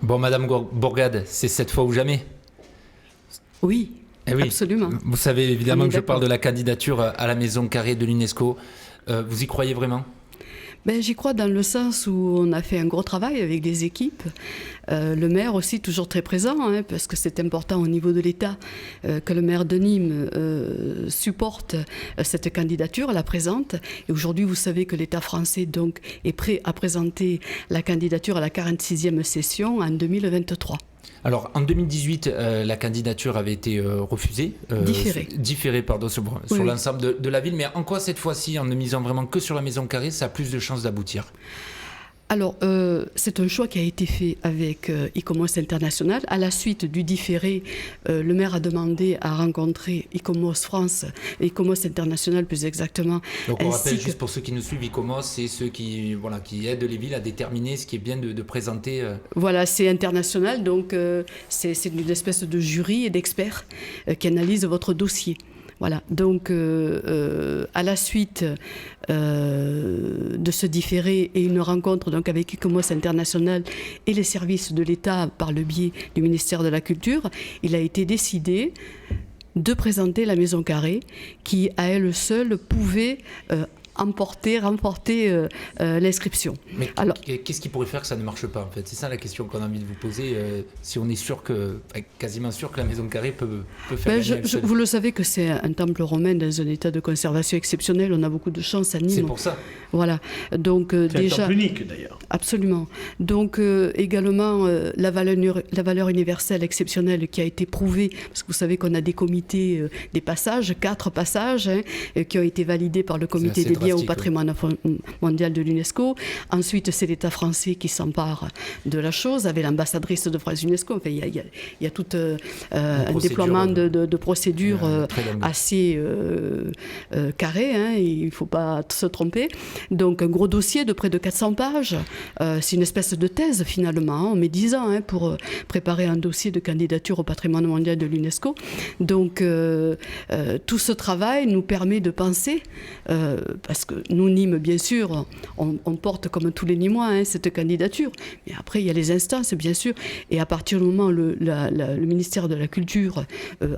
Bon, Madame Bourgade, c'est cette fois ou jamais. Oui, Oui. absolument. Vous savez évidemment que je d'accord. parle de la candidature à la Maison Carrée de l'UNESCO. Vous y croyez vraiment ? J'y crois dans le sens où on a fait un gros travail avec les équipes. Le maire aussi, toujours très présent, parce que c'est important au niveau de l'État que le maire de Nîmes supporte cette candidature, la présente. Et aujourd'hui, vous savez que l'État français donc, est prêt à présenter la candidature à la 46e session en 2023. Alors, en 2018, la candidature avait été refusée. Différée, pardon, sur l'ensemble de la ville. Mais en quoi, cette fois-ci, en ne misant vraiment que sur la Maison Carrée, ça a plus de chances d'aboutir ? Alors, c'est un choix qui a été fait avec ICOMOS International. À la suite du différé, le maire a demandé à rencontrer ICOMOS France, ICOMOS International plus exactement. Donc on rappelle juste pour ceux qui nous suivent, ICOMOS, c'est ceux qui aident les villes à déterminer ce qui est bien de présenter. Voilà, c'est international, donc c'est une espèce de jury et d'experts qui analysent votre dossier. Voilà, donc à la suite de ce différé et une rencontre donc, avec ICOMOS International et les services de l'État par le biais du ministère de la Culture, il a été décidé de présenter la Maison Carrée qui, à elle seule, pouvait remporter l'inscription. Mais qu'est-ce qui pourrait faire que ça ne marche pas en fait ? C'est ça la question qu'on a envie de vous poser. Si on est quasiment sûr que la Maison Carrée peut faire gagner vous le savez que c'est un temple romain dans un état de conservation exceptionnel. On a beaucoup de chance à Nîmes. C'est pour ça. Voilà. Donc c'est un temple unique d'ailleurs. Absolument. Donc également la valeur universelle exceptionnelle qui a été prouvée, parce que vous savez qu'on a des comités, des passages, 4 passages qui ont été validés par le comité des biens au patrimoine mondial de l'UNESCO. Ensuite, c'est l'État français qui s'empare de la chose, avec l'ambassadrice de France UNESCO. Enfin, il y a tout un déploiement de procédures assez carré, il ne faut pas se tromper. Donc, un gros dossier de près de 400 pages. C'est une espèce de thèse, finalement. On met 10 ans pour préparer un dossier de candidature au patrimoine mondial de l'UNESCO. Donc, tout ce travail nous permet de penser, parce que nous, Nîmes, bien sûr, on porte comme tous les Nîmois cette candidature. Mais après, il y a les instances, bien sûr. Et à partir du moment où le ministère de la Culture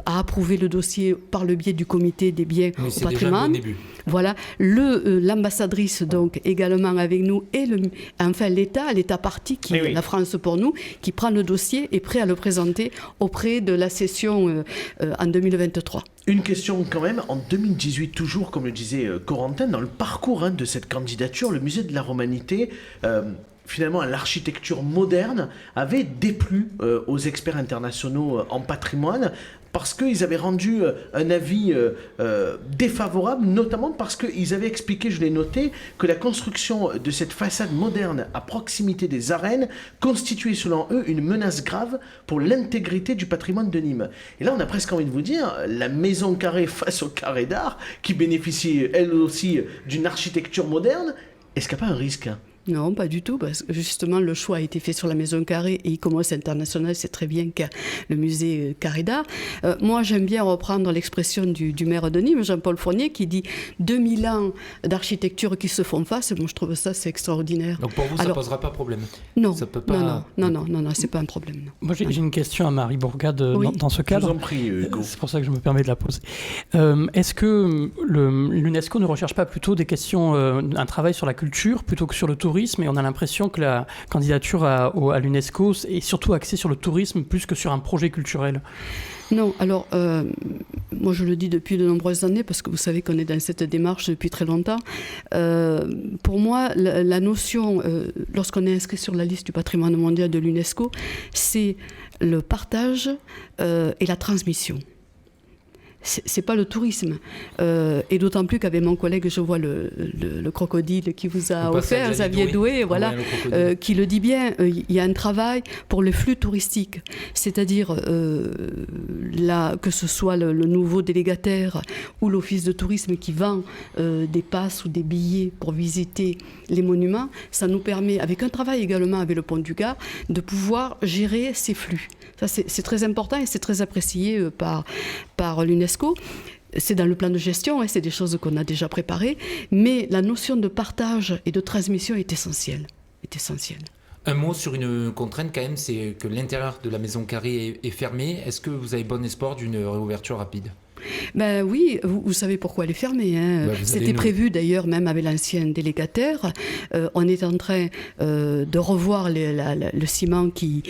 a approuvé le dossier par le biais du comité des biens au patrimoine, voilà, l'ambassadrice, donc, également avec nous, et enfin l'État parti, qui est la France pour nous, qui prend le dossier et est prêt à le présenter auprès de la session en 2023. Une question quand même, en 2018, toujours comme le disait Corentin, dans le parcours de cette candidature, le musée de la Romanité, finalement l'architecture moderne, avait déplu aux experts internationaux en patrimoine, parce qu'ils avaient rendu un avis défavorable, notamment parce qu'ils avaient expliqué, je l'ai noté, que la construction de cette façade moderne à proximité des arènes constituait selon eux une menace grave pour l'intégrité du patrimoine de Nîmes. Et là, on a presque envie de vous dire, la Maison Carrée face au Carré d'Art, qui bénéficie elle aussi d'une architecture moderne, est-ce qu'il n'y a pas un risque ? Non, pas du tout, parce que justement le choix a été fait sur la Maison Carrée et ICOMOS International, c'est très bien qu'il y a le musée Carré d'Art. Moi, j'aime bien reprendre l'expression du maire de Nîmes, Jean-Paul Fournier, qui dit 2000 ans d'architecture qui se font face. Moi, je trouve ça, c'est extraordinaire. Donc pour vous, ça ne posera pas problème ? Non, ça peut pas... non, c'est pas un problème. Non. Moi, j'ai une question à Marie Bourgade dans ce cadre. Je vous en prie, Hugo. C'est pour ça que je me permets de la poser. Est-ce que l'UNESCO ne recherche pas plutôt des questions, un travail sur la culture plutôt que sur le tourisme ? Et on a l'impression que la candidature à l'UNESCO est surtout axée sur le tourisme plus que sur un projet culturel. Non, alors, moi je le dis depuis de nombreuses années, parce que vous savez qu'on est dans cette démarche depuis très longtemps. Pour moi, la notion, lorsqu'on est inscrit sur la liste du patrimoine mondial de l'UNESCO, c'est le partage et la transmission. C'est pas le tourisme. Et d'autant plus qu'avec mon collègue, je vois le crocodile qui vous a offert, Xavier Doué, voilà, qui le dit bien, il y a un travail pour le flux touristique. C'est-à-dire, que ce soit le nouveau délégataire ou l'office de tourisme qui vend des passes ou des billets pour visiter les monuments, ça nous permet, avec un travail également avec le Pont du Gard, de pouvoir gérer ces flux. Ça, c'est très important et c'est très apprécié par l'UNESCO. C'est dans le plan de gestion, c'est des choses qu'on a déjà préparées, mais la notion de partage et de transmission est essentielle. Un mot sur une contrainte quand même, c'est que l'intérieur de la maison carrée est fermé. Est-ce que vous avez bon espoir d'une réouverture rapide ? Ben oui, vous savez pourquoi elle est fermée. C'était prévu d'ailleurs même avec l'ancien délégataire. On est en train de revoir le ciment qui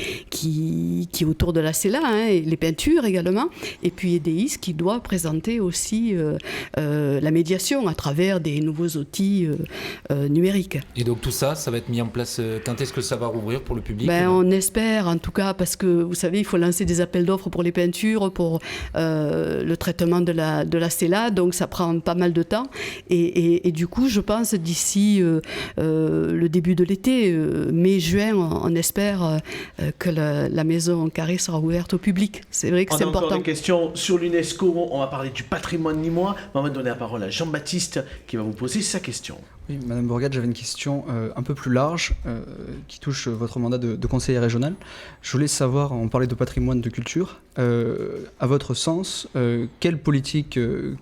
est autour de la cella, et les peintures également. Et puis EDIS qui doit présenter aussi la médiation à travers des nouveaux outils numériques. Et donc tout ça, ça va être mis en place. Quand est-ce que ça va rouvrir pour le public ? On espère en tout cas, parce que vous savez, il faut lancer des appels d'offres pour les peintures, pour le traitement de la cella, donc ça prend pas mal de temps. Et du coup, je pense d'ici le début de l'été, mai-juin, on espère que la maison carrée sera ouverte au public. C'est vrai que c'est important. On a encore des questions sur l'UNESCO. On va parler du patrimoine nîmois. On va donner la parole à Jean-Baptiste qui va vous poser sa question. Oui, Madame Bourgade, j'avais une question un peu plus large qui touche votre mandat de conseiller régional. Je voulais savoir, on parlait de patrimoine, de culture, à votre sens, quelle politique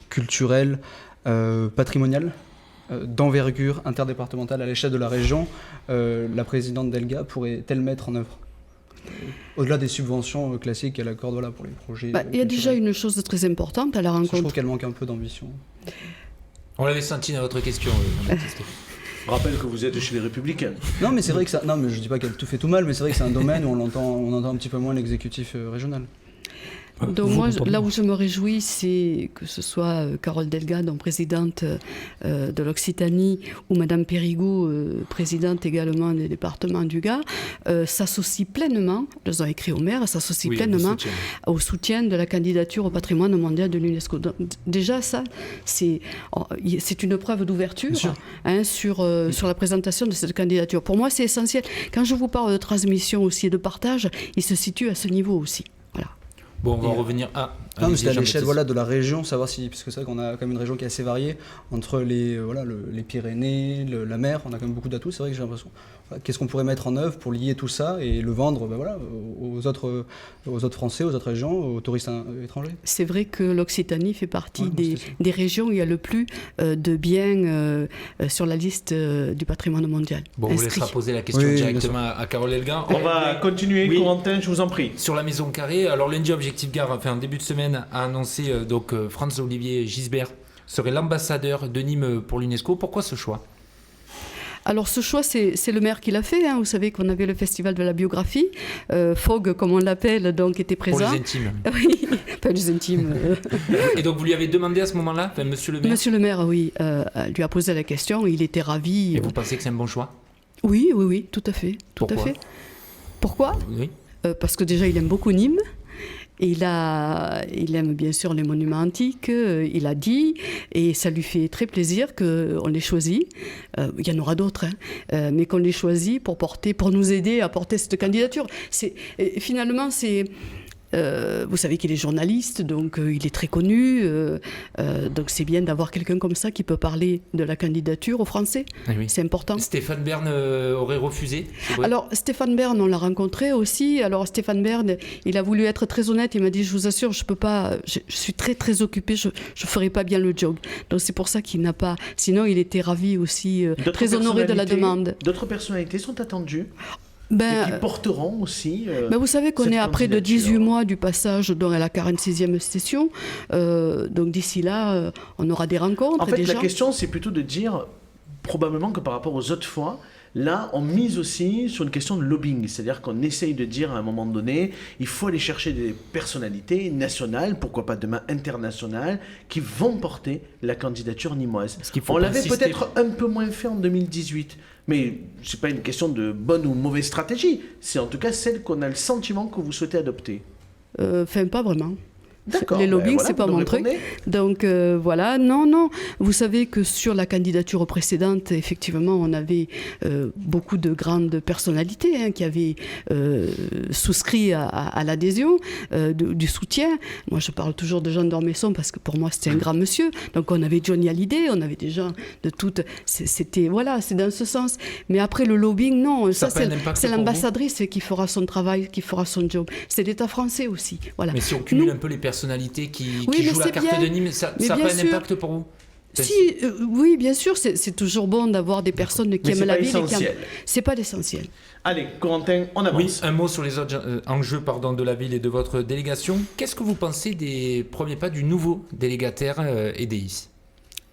culturelle, patrimoniale, d'envergure interdépartementale à l'échelle de la région, la présidente Delga pourrait-elle mettre en œuvre au-delà des subventions classiques qu'elle accorde pour les projets il y a déjà une chose de très importante à la rencontre. Je trouve qu'elle manque un peu d'ambition. On l'avait senti dans votre question, Jean-Baptiste. Je rappelle que vous êtes chez les Républicains. Non, mais c'est vrai que ça. Non, mais je dis pas qu'elle tout fait tout mal, mais c'est vrai que c'est un domaine où on entend un petit peu moins l'exécutif régional. Donc moi, là où je me réjouis, c'est que ce soit Carole Delga, donc présidente de l'Occitanie, ou Madame Périgaud, présidente également des départements du Gard, s'associent pleinement, elles ont écrit au maire, s'associent pleinement au soutien de la candidature au patrimoine mondial de l'UNESCO. Donc, déjà, ça, c'est une preuve d'ouverture sur la présentation de cette candidature. Pour moi, c'est essentiel. Quand je vous parle de transmission aussi et de partage, il se situe à ce niveau aussi. Voilà. Bon, on va revenir à... Non, mais c'est à l'échelle de la région, savoir si... Parce que c'est vrai qu'on a quand même une région qui est assez variée, entre les Pyrénées, la mer, on a quand même beaucoup d'atouts, c'est vrai que j'ai l'impression. Qu'est-ce qu'on pourrait mettre en œuvre pour lier tout ça et le vendre aux autres Français, aux autres régions, aux touristes étrangers ? C'est vrai que l'Occitanie fait partie des régions où il y a le plus de biens sur la liste du patrimoine mondial. Bon, on vous laissera poser la question directement à Carole Delga. On va continuer, Corentin, je vous en prie. Sur la maison carrée, alors lundi, Objectif Gard a fait un début de semaine a annoncé Franz-Olivier Gisbert serait l'ambassadeur de Nîmes pour l'UNESCO. Pourquoi ce choix ? Alors ce choix, c'est le maire qui l'a fait. Vous savez qu'on avait le festival de la biographie. Fogg, comme on l'appelle, donc était présent. Pour les intimes. Oui, pas les intimes. Et donc vous lui avez demandé à ce moment-là, monsieur le maire ? Monsieur le maire, oui, lui a posé la question. Il était ravi. Et vous pensez que c'est un bon choix ? Oui, tout à fait. Pourquoi ? Oui. Parce que déjà, il aime beaucoup Nîmes. Il aime bien sûr les monuments antiques, il a dit, et ça lui fait très plaisir qu'on les choisit. Il y en aura d'autres, mais qu'on les choisit pour nous aider à porter cette candidature. Finalement, c'est... vous savez qu'il est journaliste, donc il est très connu, donc c'est bien d'avoir quelqu'un comme ça qui peut parler de la candidature aux Français. Oui. C'est important. Stéphane Bern aurait refusé ? Alors Stéphane Bern, on l'a rencontré aussi. Alors Stéphane Bern, il a voulu être très honnête, il m'a dit, je vous assure, je peux pas, je suis très très occupé, je ferai pas bien le job. Donc c'est pour ça qu'il n'a pas, sinon il était ravi aussi, très honoré de la demande. D'autres personnalités sont attendues et qui porteront aussi. Vous savez qu'on est à près de 18 mois du passage à la 46e session. Donc d'ici là, on aura des rencontres. En fait, la question, c'est plutôt de dire, probablement que par rapport aux autres fois, là, on mise aussi sur une question de lobbying. C'est-à-dire qu'on essaye de dire à un moment donné, il faut aller chercher des personnalités nationales, pourquoi pas demain internationales, qui vont porter la candidature nîmoise. On l'avait peut-être un peu moins fait en 2018. Mais ce n'est pas une question de bonne ou mauvaise stratégie. C'est en tout cas celle qu'on a le sentiment que vous souhaitez adopter. Pas vraiment. D'accord, les lobbying, c'est pas mon truc. Donc voilà, non. Vous savez que sur la candidature précédente, effectivement, on avait beaucoup de grandes personnalités qui avaient souscrit à l'adhésion, du soutien. Moi, je parle toujours de Jean d'Ormesson parce que pour moi, c'était un grand monsieur. Donc on avait Johnny Hallyday, on avait des gens de toutes... c'est dans ce sens. Mais après, le lobbying, non. Ça c'est l'ambassadrice qui fera son travail, qui fera son job. C'est l'État français aussi. Voilà. Mais si on cumule un peu les personnalités qui jouent la carte de Nîmes, ça n'a pas un impact pour vous ? Oui, bien sûr, c'est toujours bon d'avoir des personnes qui aiment la ville. C'est pas l'essentiel. Allez, Corentin, on avance. Oui, un mot sur les autres enjeux de la ville et de votre délégation. Qu'est-ce que vous pensez des premiers pas du nouveau délégataire EDEIS ?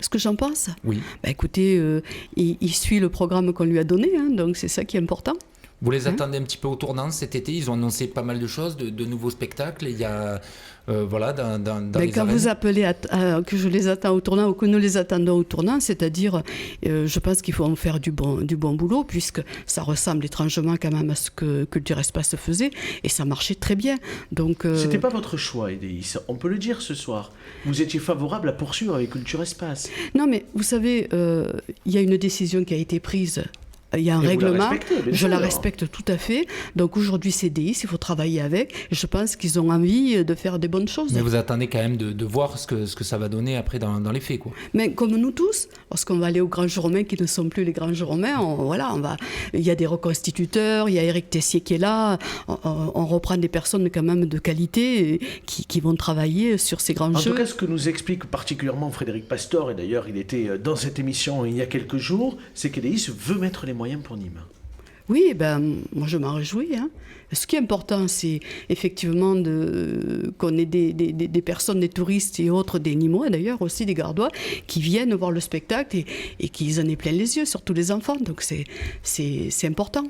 Ce que j'en pense ? Oui. Écoutez, il suit le programme qu'on lui a donné, donc c'est ça qui est important. Vous les attendez un petit peu au tournant cet été ? Ils ont annoncé pas mal de choses, de nouveaux spectacles. Il y a, dans les quand arènes. vous appelez que je les attends au tournant ou que nous les attendons au tournant, c'est-à-dire, je pense qu'il faut en faire du bon boulot, puisque ça ressemble étrangement quand même à ce que Culture Espace faisait, et ça marchait très bien. Donc, C'était pas votre choix, EDEIS, on peut le dire ce soir. Vous étiez favorable à poursuivre avec Culture Espace. Non, mais vous savez, il y a une décision qui a été prise. Il y a un règlement, je la respecte tout à fait. Donc aujourd'hui, c'est EDEIS, il faut travailler avec. Et je pense qu'ils ont envie de faire des bonnes choses. Mais vous attendez quand même de voir ce que ça va donner après dans les faits, quoi. Mais comme nous tous, lorsqu'on va aller aux grands jeux romains qui ne sont plus les grands jeux romains, il y a des reconstituteurs, il y a Éric Tessier qui est là, on reprend des personnes quand même de qualité qui vont travailler sur ces grands jeux. En tout cas, ce que nous explique particulièrement Frédéric Pastor, et d'ailleurs il était dans cette émission il y a quelques jours, c'est qu'EDEIS veut mettre les moyens pour Nîmes. Oui, moi je m'en réjouis. Ce qui est important, c'est effectivement qu'on ait des personnes, des touristes et autres, des Nîmois d'ailleurs, aussi des Gardois, qui viennent voir le spectacle et qu'ils en aient plein les yeux, surtout les enfants. Donc c'est important.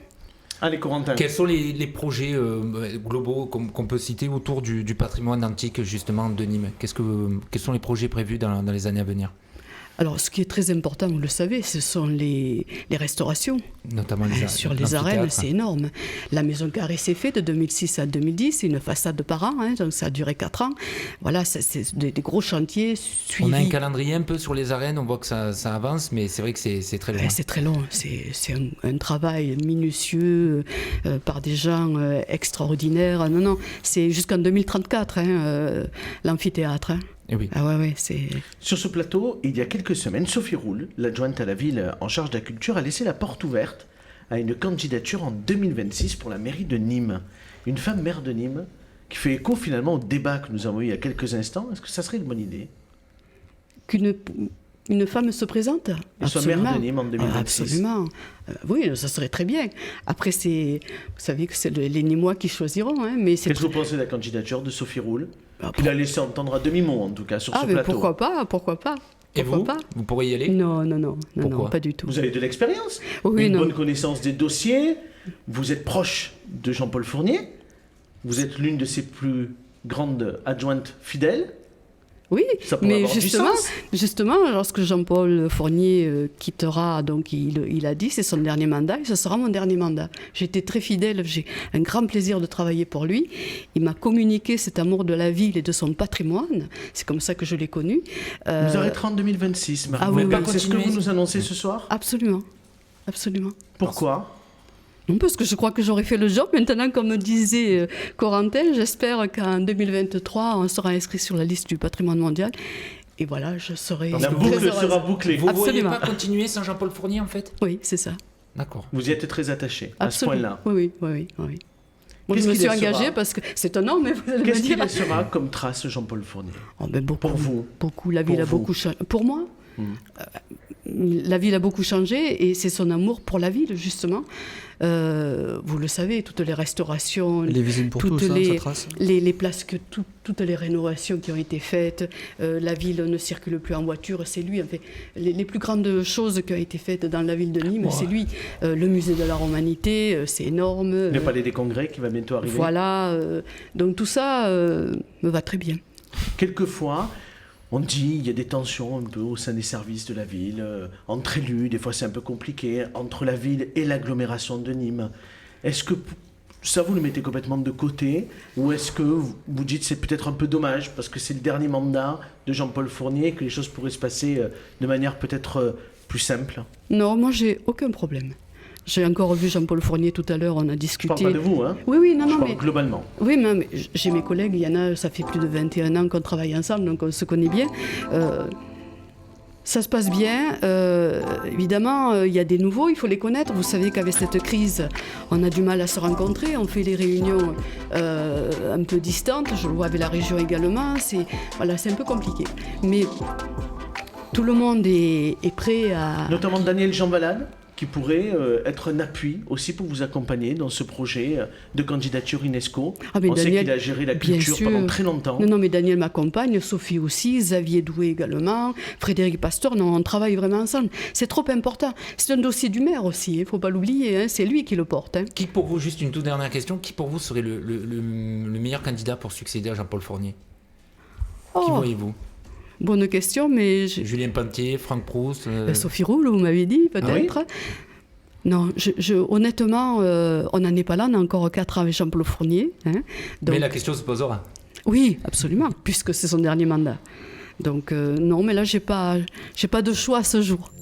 Allez, Corentin. Quels sont les projets globaux qu'on peut citer autour du patrimoine antique justement de Nîmes ? Quels sont les projets prévus dans les années à venir ? Alors, ce qui est très important, vous le savez, ce sont les restaurations. Notamment sur les arènes, c'est énorme. La Maison Carrée s'est faite de 2006 à 2010, c'est une façade par an, donc ça a duré 4 ans. Voilà, c'est des gros chantiers suivis. On a un calendrier un peu sur les arènes, on voit que ça avance, mais c'est vrai que c'est très long. C'est très long, c'est un travail minutieux par des gens extraordinaires. Non, c'est jusqu'en 2034, l'amphithéâtre. Et oui. Ah ouais, c'est... Sur ce plateau, il y a quelques semaines, Sophie Roule, l'adjointe à la ville en charge de la culture, a laissé la porte ouverte à une candidature en 2026 pour la mairie de Nîmes. Une femme maire de Nîmes qui fait écho finalement au débat que nous avons eu il y a quelques instants. Est-ce que ça serait une bonne idée ? Une femme se présente ? Elle soit maire de Nîmes en 2026. Absolument. Oui, ça serait très bien. Après, vous savez que c'est les Nîmois qui choisiront. Mais qu'est-ce que vous pensez de la candidature de Sophie Roule ? Il a laissé entendre à demi-mot, en tout cas, sur ce plateau. Pourquoi pas ? Et vous pourriez y aller ? Non, pas du tout. Vous avez de l'expérience, bonne connaissance des dossiers, vous êtes proche de Jean-Paul Fournier, vous êtes l'une de ses plus grandes adjointes fidèles. Oui, mais justement, lorsque Jean-Paul Fournier quittera, donc il a dit, c'est son dernier mandat, et ce sera mon dernier mandat. J'étais très fidèle, j'ai un grand plaisir de travailler pour lui. Il m'a communiqué cet amour de la ville et de son patrimoine. C'est comme ça que je l'ai connu. Vous arrêterez en 2026, Marie. C'est ce que vous nous annoncez ce soir ? Absolument. Pourquoi ? Non, parce que je crois que j'aurais fait le job. Maintenant, comme me disait Corentin, j'espère qu'en 2023, on sera inscrit sur la liste du patrimoine mondial. Et voilà, je serai... La boucle sera bouclée. Vous ne voyez pas continuer sans Jean-Paul Fournier, en fait ? Oui, c'est ça. D'accord. Vous y êtes très attaché à ce point-là ? Oui. Moi, je me suis engagée parce que c'est un homme, mais vous allez me dire... Qu'est-ce qu'il laissera comme trace, Jean-Paul Fournier ? Beaucoup, pour vous ? Beaucoup. La ville a beaucoup changé. Pour moi la ville a beaucoup changé et c'est son amour pour la ville, justement. Vous le savez, toutes les restaurations, les visites pour tous, ça trace. Les places, toutes les rénovations qui ont été faites, la ville ne circule plus en voiture, c'est lui. En fait, les plus grandes choses qui ont été faites dans la ville de Nîmes, c'est lui. Le musée de la Romanité, c'est énorme. Le palais des Congrès qui va bientôt arriver. Voilà, donc tout ça me va très bien. Quelquefois, on dit qu'il y a des tensions un peu au sein des services de la ville, entre élus, des fois c'est un peu compliqué, entre la ville et l'agglomération de Nîmes. Est-ce que ça vous le mettez complètement de côté, ou est-ce que vous dites que c'est peut-être un peu dommage parce que c'est le dernier mandat de Jean-Paul Fournier, que les choses pourraient se passer de manière peut-être plus simple ? Non, moi j'ai aucun problème. J'ai encore vu Jean-Paul Fournier tout à l'heure, on a discuté. Je parle pas de vous, hein ? Oui, non, je mais... parle globalement. Oui, mais j'ai mes collègues, il y en a, ça fait plus de 21 ans qu'on travaille ensemble, donc on se connaît bien. Ça se passe bien. Évidemment, il y a des nouveaux, il faut les connaître. Vous savez qu'avec cette crise, on a du mal à se rencontrer. On fait les réunions un peu distantes. Je le vois avec la région également. C'est un peu compliqué. Mais tout le monde est prêt à... Notamment Daniel Jean Valade, qui pourrait être un appui aussi pour vous accompagner dans ce projet de candidature UNESCO. On sait qu'il a géré la culture pendant très longtemps. Non, mais Daniel m'accompagne, Sophie aussi, Xavier Doué également, Frédéric Pasteur, non, on travaille vraiment ensemble. C'est trop important. C'est un dossier du maire aussi, il ne faut pas l'oublier, hein, c'est lui qui le porte. Hein. Qui pour vous, juste une toute dernière question, qui pour vous serait le meilleur candidat pour succéder à Jean-Paul Fournier? Qui voyez-vous? Bonne question, mais... Julien Pentier, Franck Proust... Sophie Roule, vous m'avez dit, peut-être. Ah oui, non, honnêtement, on n'en est pas là, on a encore 4 ans avec Jean-Paul Fournier. Hein, donc... Mais la question se posera. Oui, absolument, puisque c'est son dernier mandat. Donc non, mais là, j'ai pas de choix à ce jour.